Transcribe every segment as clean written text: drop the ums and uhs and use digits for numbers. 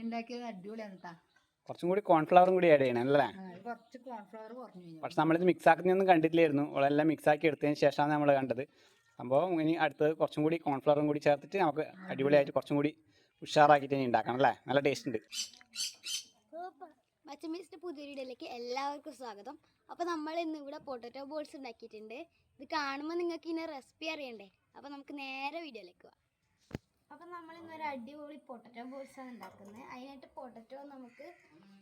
ഉണ്ടാക്കിയത് അടിപൊളിയാണ് കേട്ടോ. കുറച്ചും കൂടി കോൺഫ്ലവറും കൂടി ആഡ് ചെയ്യണം അല്ലേ? കുറച്ച് കോൺഫ്ലവർ കുറഞ്ഞു. പക്ഷെ നമ്മളിത് മിക്സ് ആക്കുന്നൊന്നും കണ്ടിട്ടില്ലായിരുന്നു. അവളെല്ലാം മിക്സ് ആക്കി എടുത്തതിന് ശേഷമാണ് നമ്മൾ കണ്ടത്. സംഭവം ഇനി അടുത്ത് കുറച്ചും കൂടി കോൺഫ്ലവറും കൂടി ചേർത്തിട്ട് നമുക്ക് അടിപൊളിയായിട്ട് കുറച്ചും കൂടി ഉഷാറാക്കിയിട്ട് ഇനി ഉണ്ടാക്കണം അല്ലേ? നല്ല ടേസ്റ്റ് ഉണ്ട്. മച്ചമ്മീസിൻ്റെ പുതിയ വീഡിയോയിലേക്ക് എല്ലാവർക്കും സ്വാഗതം. അപ്പോൾ നമ്മൾ ഇന്ന് ഇവിടെ പൊട്ടറ്റോ ബോൾസ് ഉണ്ടാക്കിയിട്ടുണ്ട്. ഇത് കാണുമ്പോൾ നിങ്ങൾക്ക് ഇതിൻ്റെ റെസിപ്പി അറിയണ്ടേ? അപ്പോൾ നമുക്ക് നേരെ വീഡിയോയിലേക്ക് പോവാം. അപ്പോൾ നമ്മൾ ഇന്നൊരു അടിപൊളി പൊട്ടറ്റോ ബോൾസാണ് ഉണ്ടാക്കുന്നത്. അതിനായിട്ട് പൊട്ടറ്റോ നമുക്ക്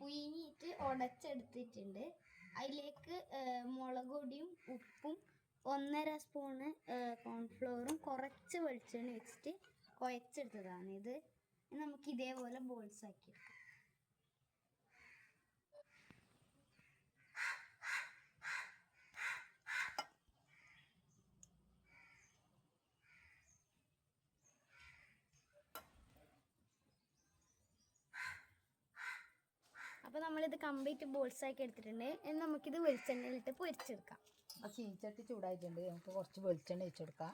പുഴുങ്ങിയിട്ട് ഉടച്ചെടുത്തിട്ടുണ്ട്. അതിലേക്ക് മുളക് പൊടിയും ഉപ്പും 1.5 സ്പൂണ് കോൺഫ്ലോറും കുറച്ച് വെളിച്ചെണ്ണ വെച്ചിട്ട് കുഴച്ചെടുത്തതാണ് ഇത്. നമുക്ക് ഇതേപോലെ ബോൾസ് ആക്കി എടുക്കാം. അപ്പോൾ നമ്മളിത് കംപ്ലീറ്റ് ബോൾസ് ആക്കി എടുത്തിട്ടുണ്ട്. നമുക്കിത് വെളിച്ചെണ്ണയിലിട്ട് പൊരിച്ചെടുക്കാം. അപ്പോൾ ചീനച്ചട്ടി ചൂടായിട്ടുണ്ട്. നമുക്ക് കുറച്ച് വെളിച്ചെണ്ണ ഒഴിച്ചെടുക്കാം.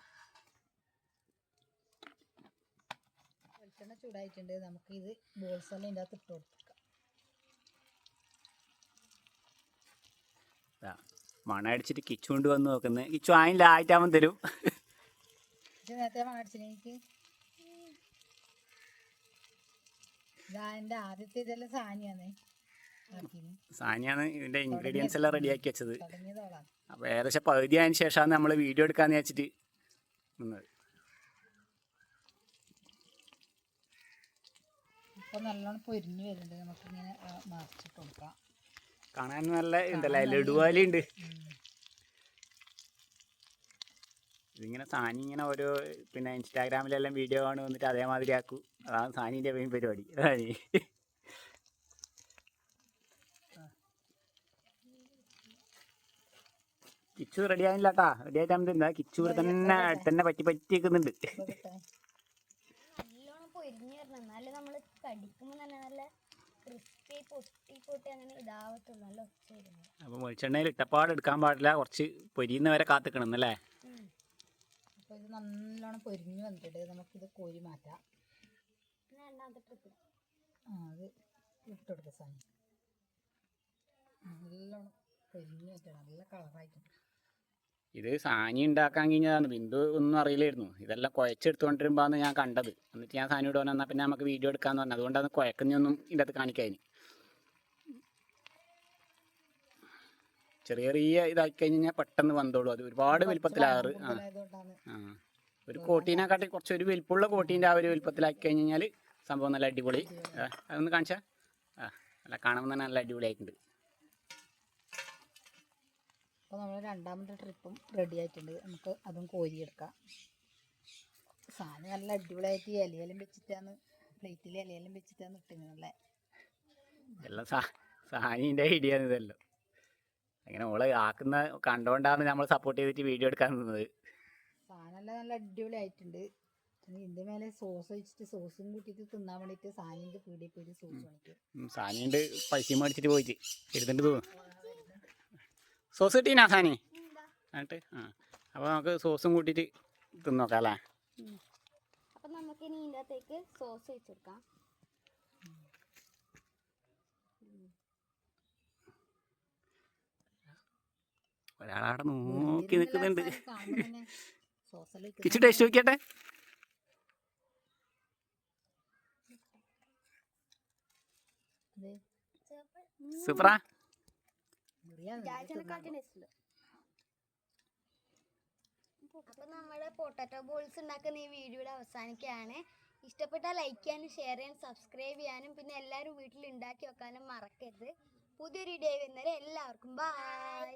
വെളിച്ചെണ്ണ ചൂടായിട്ടുണ്ട്. നമുക്കിത് ബോൾസ് എല്ലാം ഇതിൻ്റെ അകത്ത് ഇട്ട് കൊടുക്കാം. മണടിച്ചിട്ട് കിച്ചു കൊണ്ട് വന്ന് നോക്കുന്നത്. കിച്ചു ആയില്ല, ആയിട്ടാവുമ്പോൾ തരും. നേരത്തെ മണടിച്ചില്ല എനിക്ക്. ഇതാ എൻ്റെ ആദ്യത്തെ ഇതെല്ലാം സാനിയാണ് ഇതിൻ്റെ ഇൻഗ്രീഡിയൻസ് എല്ലാം റെഡിയാക്കി വെച്ചത്. അപ്പോൾ ഏകദേശം പകുതി ആയതിനു ശേഷമാണ് നമ്മൾ വീഡിയോ എടുക്കാമെന്ന് വെച്ചിട്ട് നിന്നത്. ഇപ്പോൾ നല്ലോണം പൊരിഞ്ഞ് വരുന്നുണ്ട്. നമുക്കിങ്ങനെ മറിച്ചിട്ട് കൊടുക്കാം. കാണാൻ നല്ല ഉണ്ടല്ലേ, ലഡുവാലുണ്ട്. ഇതിങ്ങനെ സാനി ഇങ്ങനെ ഓരോ പിന്നെ ഇൻസ്റ്റാഗ്രാമിലെല്ലാം വീഡിയോ ആണ് വന്നിട്ട് അതേമാതിരി ആക്കും. അതാണ് സാനീൻ്റെ മെയിൻ പരിപാടി. അതാണ് കിച്ചു റെഡി ആയില്ല കേട്ടാ. റെഡി ആയിട്ട് എന്താ കിച്ചു ഇവിടെ തന്നെ പറ്റി പറ്റിയേക്കുന്നുണ്ട്. അപ്പൊ വെളിച്ചെണ്ണയിൽ ഇട്ടപ്പാട് എടുക്കാൻ പാടില്ല, കുറച്ച് പൊരിയുന്നവരെ കാത്തിക്കണം എന്നല്ലേ? അപ്പോൾ ഇത് നല്ലോണം പൊരിഞ്ഞ് വന്നിട്ട് നമുക്കിത് കോരി മാറ്റാം. അത് ഇട്ടെടുത്ത സാധനം നല്ലോണം പൊരിഞ്ഞ് വെക്കണം. നല്ല കളറായിട്ടുണ്ട്. ഇത് സാനി ഉണ്ടാക്കാൻ കഴിഞ്ഞതാണ്. ബിന്ദു ഒന്നും അറിയില്ലായിരുന്നു. ഇതെല്ലാം കുഴച്ചെടുത്തുകൊണ്ടിരുമ്പോഴാണ് ഞാൻ കണ്ടത്. എന്നിട്ട് ഞാൻ സാനിയോട് പറഞ്ഞു എന്നാൽ പിന്നെ നമുക്ക് വീഡിയോ എടുക്കാമെന്ന് പറഞ്ഞു. അതുകൊണ്ടാണ് കുഴക്കുന്നൊന്നും ഇതിൻ്റെ അകത്ത് കാണിക്കാൻ. ചെറിയ ചെറിയ ഇതാക്കി കഴിഞ്ഞാൽ പെട്ടെന്ന് വന്നോളൂ. അത് ഒരുപാട് വലുപ്പത്തിലാറ്. ഒരു കോട്ടീനെക്കാട്ടി കുറച്ച് ഒരു വലിപ്പമുള്ള കോട്ടീൻ്റെ ആ ഒരു വലുപ്പത്തിലാക്കി കഴിഞ്ഞാൽ സംഭവം നല്ല അടിപൊളി. അതൊന്ന് കാണിച്ചാൽ അല്ല, കാണുമ്പോൾ തന്നെ നല്ല അടിപൊളിയായിട്ടുണ്ട്. അപ്പോൾ നമ്മൾ രണ്ടാമത്തെ ട്രിപ്പും റെഡി ആയിട്ടുണ്ട്. നമുക്ക് അതും കോരിയെടുക്കാം. സാധനം നല്ല അടിപൊളിയായിട്ട് ഇലയെല്ലാം വെച്ചിട്ടാണ്, പ്ലേറ്റിൽ ഇലയെല്ലാം വെച്ചിട്ടാണ് ഇട്ടുന്നത്. എല്ലാം സാനീൻ്റെ ഐഡിയ ആണ് ഇതെല്ലാം. അങ്ങനെ ഓള് ആക്കുന്ന കണ്ടുകൊണ്ടാണ് നമ്മൾ സപ്പോർട്ട് ചെയ്തിട്ട് വീഡിയോ എടുക്കാൻ നിന്നത്. സാധനമെല്ലാം നല്ല അടിപൊളിയായിട്ടുണ്ട്. ഇതിൻ്റെ മേലെ സോസ് ഒഴിച്ചിട്ട് സോസും കൂട്ടിയിട്ട് തിന്നാൻ വേണ്ടിയിട്ട് സാനിൻ്റെ പീടിയിൽ പോയിട്ട് സോസ് മേടിക്കും. സാനിയുണ്ട് പൈസ മേടിച്ചിട്ട് പോയിട്ട് എടുത്തിട്ട് തോന്നും. സോസ് കിട്ടീനാ സാനി എന്നിട്ട്? അപ്പോൾ നമുക്ക് സോസും കൂട്ടിയിട്ട് തിന്നോക്കാം അല്ലേ? അപ്പം നമുക്ക് ഇനി ഇതിൻ്റെ അകത്തേക്ക് സോസ് ഒഴിച്ചെടുക്കാം. ഒരാളവിടെ നോക്കി നിൽക്കുന്നുണ്ട്. കിച്ചു ടേസ്റ്റ് നോക്കിയട്ടെ. സൂപ്പറാ. അപ്പോൾ നമ്മുടെ പൊട്ടാറ്റോ ബോൾസ് ഉണ്ടാക്കുന്ന ഈ വീഡിയോയുടെ അവസാനിക്കുകയാണ്. ഇഷ്ടപ്പെട്ടാൽ ലൈക്ക് ചെയ്യാനും ഷെയർ ചെയ്യാനും സബ്സ്ക്രൈബ് ചെയ്യാനും പിന്നെ എല്ലാവരും വീട്ടിൽ ഉണ്ടാക്കി വെക്കാനും മറക്കരുത്. പുതിയൊരു വീഡിയോ വരുന്നവരെ എല്ലാവർക്കും ബൈ.